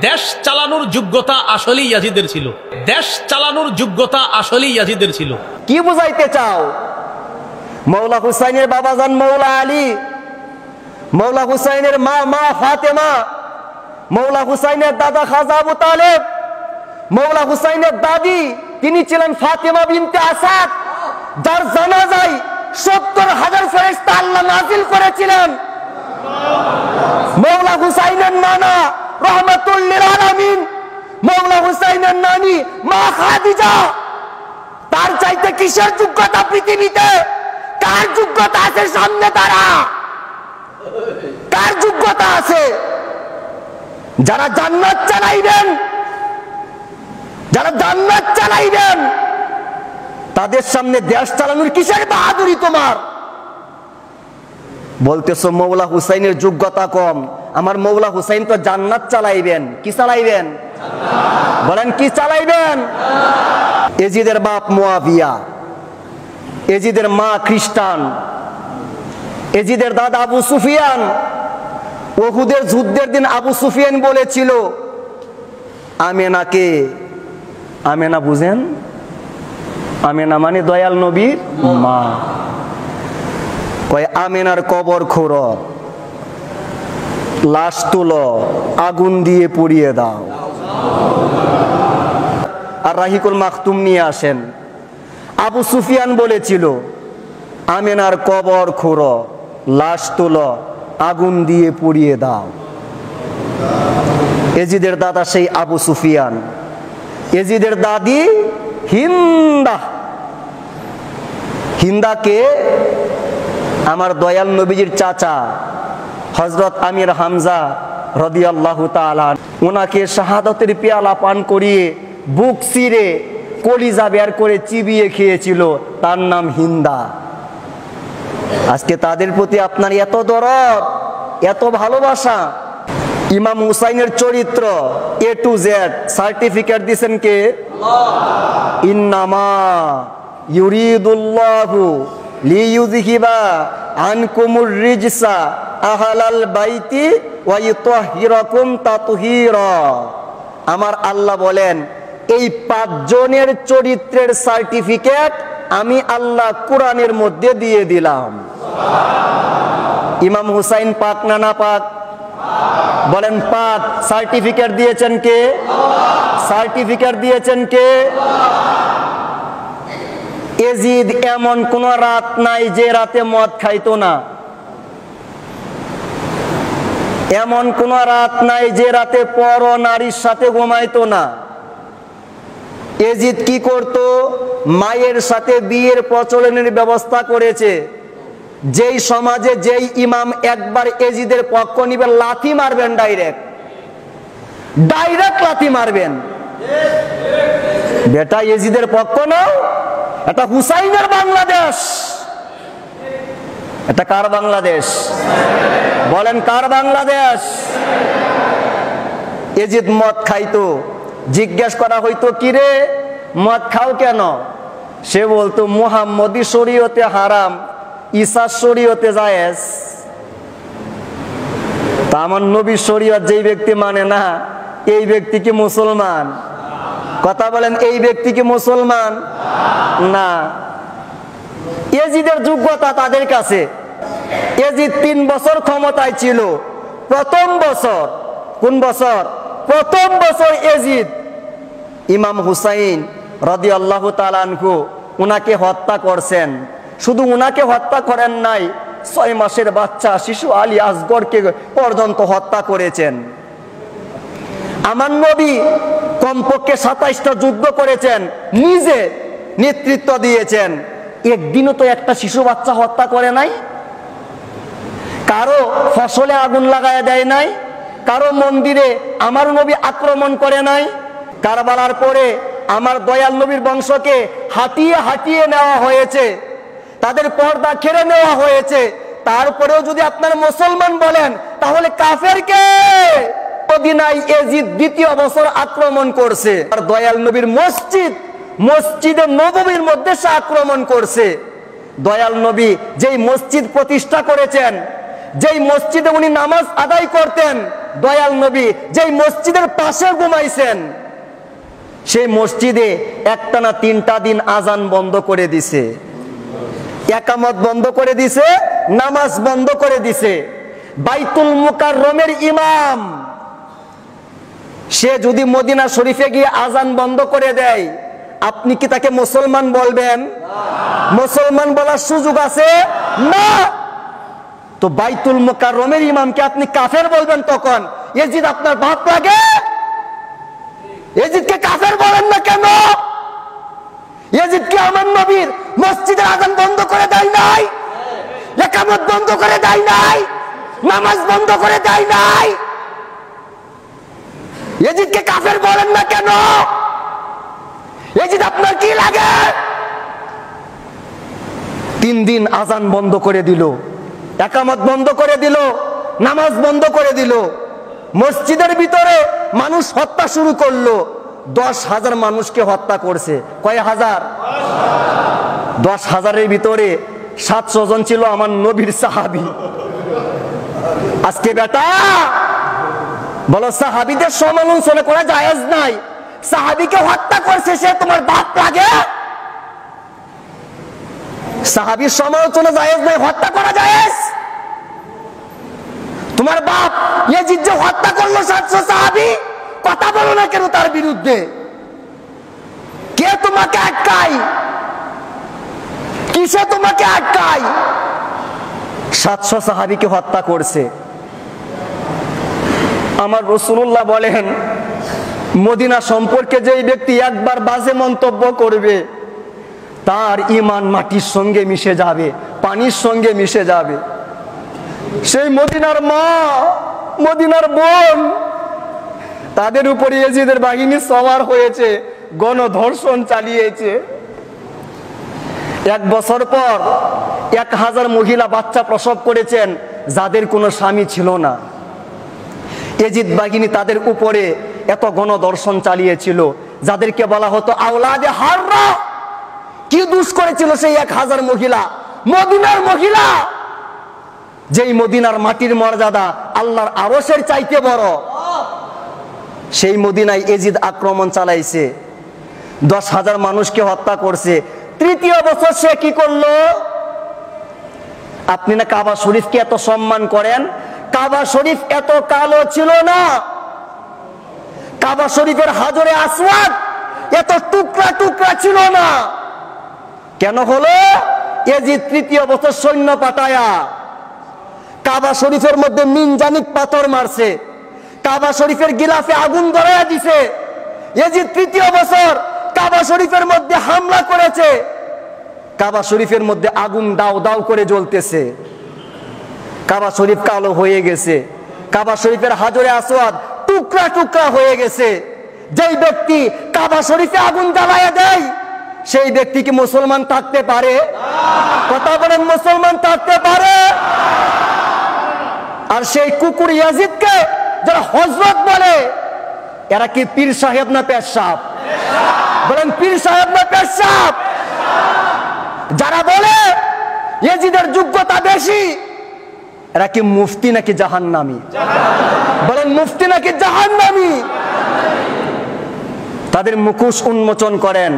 দেশ চালানোর যোগ্যতা আসলেই ইয়াজিদের ছিল। দেশ চালানোর যোগ্যতা আসলেই ইয়াজিদের ছিল। কি বুঝাইতে চাও? মৌলা হুসাইনের বাবাজান মৌলা আলী, মৌলা হুসাইনের মা ফাতেমা, মৌলা হুসাইনের দাদা খাজা আবু তালেব, মৌলা হুসাইনের দাদি তিনি ছিলেন ফাতেমা বিনতে আসাদ, যার জানাজায় 70,000 ফেরেশতা আল্লাহ নাজিল করেছিলেন। মৌলা হুসাইনের নানা রহমাতুল লিল আলামিন, মৌলা হুসাইনের নানি মা খাদিজা, তার চাইতে কিসের যোগ্যতা পৃথিবীতে? কার যোগ্যতা আছে সামনে তারা? কার যোগ্যতা আছে? যারা জান্নাত চালাইবেন, যারা জান্নাত চালাইবেন, তাদের সামনে দেশ চালানোর কিসের বাহাদুরি তোমার? বলতেছো মৌলা হুসাইনের যোগ্যতা কম। আমার মৌলা হুসাইন তো জান্নাত চালাইবেন। কি চালাইবেন? বলেন কি চালাইবেন? এজিদের বাপ মুয়াবিয়া, এজিদের মা খ্রিস্টান, এজিদের দাদা আবু সুফিয়ান। উহুদের যুদ্ধের দিন আবু সুফিয়ান বলেছিল আমেনাকে, আমেনা বুঝেন? আমেনা মানে দয়াল নবীর মা। কয় আমেনার কবর খোঁড়ো, লাশ তুলো, আগুন দিয়ে পুড়িয়ে দাও। আর রাহিকুল মাকতুম নিয়ে আসেন। আবু সুফিয়ান বলেছিল আমেনার কবর খোঁড়ো, লাশ তুলো, আগুন দিয়ে পুড়িয়ে দাও। এজিদের দাদা সেই আবু সুফিয়ান। এজিদের দাদি হিন্দা। হিন্দাকে আমার দয়াল নবীজির চাচা হযরত আমির হামজা রাদিয়াল্লাহু তাআলা, ওনাকে শাহাদাতের পেয়ালা পান করিয়ে বুক চিরে কলিজা বের করে চিবিয়ে খেয়েছিল। তার নাম হিন্দা। আজকে তাদের প্রতি আপনার এত দরদ, এত ভালোবাসা। ইমাম হুসাইনের চরিত্র A to Z সার্টিফিকেট দিয়েছেন কে? আল্লাহ। ইন্নামা ইউরিদুল্লাহু লিইউযহিবা আনকুমুর রিজসা আহলাল বাইতি ওয়া ইউতাহহিরাকুম তাতহীরা। আমার আল্লাহ বলেন এই 5 জনের চরিত্রের সার্টিফিকেট আমি আল্লাহ কোরআনের মধ্যে দিয়ে দিলাম। ইমাম হুসাইন পাক না না পাক? বলেন পাক। সার্টিফিকেট দিয়েছেন কে? সার্টিফিকেট দিয়েছেন কে? এজিদ এমন কোন রাত নাই যে রাতে মদ খাইতো না। এমন কোন রাত নাই যে রাতে পর নারীর সাথে ঘুমাইতো না। এজিদ কি করত? মায়ের সাথে বিয়ের প্রচলনের ব্যবস্থা করেছে। যেই সমাজে যেই ইমাম একবার এজিদের পক্ষ নিবেন, লাথি মারবেন, ডাইরেক্ট লাথি মারবেন। বেটা এজিদের পক্ষ নাও, এটা হুসাইনের বাংলাদেশ। এটা কার বাংলাদেশ? বলেন কার বাংলাদেশ? এজিদ মদ খাইতো। জিজ্ঞেস করা হইতো কিরে মদ খাও কেন? সে বলতো মুহাম্মদী শরীয়তে হারাম, ঈসা শরীয়তে জায়েজ। তা আমার নবী শরীয়ত যেই ব্যক্তি মানে না, এই ব্যক্তি কি মুসলমান? কথা বলেন, এই ব্যক্তি কি মুসলমান? না। এজিদের যোগ্যতা তাদের কাছে। এজিদ 3 বছর ক্ষমতায় ছিল। প্রথম বছর, কোন বছর? প্রথম বছর এজিদ ইমাম হুসাইন রাদিয়াল্লাহু তাআলা আনহু উনাকে হত্যা করছেন। শুধু উনাকে হত্যা করেন নাই, 6 মাসের বাচ্চা শিশু আলী আসগরকে পর্যন্ত হত্যা করেছেন। আমার নবী কমপক্ষে 27টা যুদ্ধ করেছেন, নিজে নেতৃত্ব দিয়েছেন। একদিনও তো একটা শিশু বাচ্চা হত্যা করে নাই। কারো ফসলে আগুন লাগায় দেয় নাই, কারো মন্দিরে আমার নবী আক্রমণ করে নাই। কারবালার পরে আমার দয়াল নবীর বংশকে হাঁটিয়ে হাঁটিয়ে নেওয়া হয়েছে, তাদের পর্দা কেড়ে নেওয়া হয়েছে। তারপরেও যদি আপনার মুসলমান বলেন, তাহলে কাফের কে? মদিনায় এজিদ 2য় বছর আক্রমণ করছে। আর দয়াল নবীর মসজিদে নববীর মধ্যে সে আক্রমণ করছে। দয়াল নবী যেই মসজিদ প্রতিষ্ঠা করেছেন, যেই মসজিদে উনি নামাজ আদায় করতেন, দয়াল নবী যেই মসজিদের পাশে ঘুমাইছেন, সেই মসজিদে একটানা 3টা দিন আজান বন্ধ করে দিছে, একামত বন্ধ করে দিছে, নামাজ বন্ধ করে দিছে। বাইতুল মুকাররমের ইমাম সে যদি মদিনা শরীফে গিয়ে আজান বন্ধ করে দেয়, আপনি কি তাকে মুসলমান বলবেন? মুসলমান বলার সুযোগ আছে না। তো বাইতুল মুকাররমের ইমামকে আপনি কাফের বলবেন তখন? ইয়াজিদ আপনার বাপ লাগে? ইয়াজিদকে কাফের বলেন না কেন? ইয়াজিদ কি আমার নবীর মসজিদের আজান বন্ধ করে দেয় নাই? ইকামত বন্ধ করে দেয় নাই? নামাজ বন্ধ করে দেয় নাই? ইয়াজিদকে কাফের বলেন না কেন? ইয়াজিদ আপনার কি লাগে? 3 দিন আজান বন্ধ করে দিল, একামত বন্ধ করে দিল, নামাজ বন্ধ করে দিল। মসজিদের ভিতরে মানুষ হত্যা শুরু করলো। 10,000 মানুষকে হত্যা করছে। কয় হাজার? 10,000-এর ভিতরে 700 জন ছিল আমার নবীর সাহাবী। আজকে বেটা বলো সাহাবীদের সমালোচনা করা জায়েজ নাই, সাহাবীকে হত্যা করছে সে তোমার বাপ লাগে? সাহাবীর সমালোচনা জায়েজ নাই, হত্যা করা জায়েজ। তোমার বাপ ইয়াজিদ যে হত্যা করলো 700 সাহাবী, কথা বলো না কেন তার বিরুদ্ধে? কে তোমাকে আটকায়? কিসে তোমাকে আটকায়? 700 সাহাবীকে হত্যা করছে। আমার রাসূলুল্লাহ বলেন, মদিনা সম্পর্কে যেই ব্যক্তি একবার বাজে মন্তব্য করবে, তার ঈমান মাটির সঙ্গে মিশে যাবে, পানির সঙ্গে মিশে যাবে। সেই মদিনার মা, মদিনার বোন, তাদের উপরে ইয়াজিদের বাহিনী সওয়ার হয়েছে, গণধর্ষণ চালিয়েছে। 1 বছর পর 1000 মহিলা বাচ্চা প্রসব করেছেন, যাদের কোনো স্বামী ছিল না। ইয়াজিদ বাহিনী তাদের উপরে এত গণধর্ষণ চালিয়েছিল, যাদেরকে বলা হতো আওলাদে হাররা। কি দোষ করেছিল সেই 1000 মহিলা? মদিনার মহিলা, যেই মদিনার মাটির মর্যাদা আল্লাহর আরশের চাইতে বড়, সেই মদিনায় ইয়াজিদ আক্রমণ চালাইছে, 10,000 মানুষকে হত্যা করছে। 3য় বছর সে কি করলো? আপনি না কাবা শরীফকে এত সম্মান করেন, কাবা শরীফ এত কালো ছিল না। কাবা শরীফের হাজরে আসওয়াদ এত টুকরা টুকরা ছিল না। কেন হলো? ইয়াজিদ 3য় বছর সৈন্য পাঠায়া কাবা শরীফের মধ্যে মিনজানিক পাথর মারছে, কাবা শরীফের গিলাফে আগুন ধরাইয়া দিছে। ইয়াজিদ 3য় বছর কাবা শরীফের মধ্যে হামলা করেছে, কাবা শরীফের মধ্যে আগুন দাও দাও করে জ্বলতেছে, কাবা শরীফ কালো হয়ে গেছে, কাবা শরীফের হাজরে আসওয়াদ টুকরা টুকরা হয়ে গেছে। যেই ব্যক্তি কাবা শরীফে আগুন জ্বালাইয়া দেয়, সেই ব্যক্তি কি মুসলমান থাকতে পারে? কথা বলেন, মুসলমান থাকতে পারে? আর সেই কুকুর ইয়াজিদকে যারা হযরত বলে, এরা কি পীর সাহেব না পেশাব? বলেন পীর সাহেব না পেশাব? যারা বলে ইয়াজিদের যোগ্যতা বেশি, এরা কি মুফতি নাকি জাহান্নামী? বলেন মুফতি নাকি জাহান্নামী? তাদের মুখোশ উন্মোচন করেন।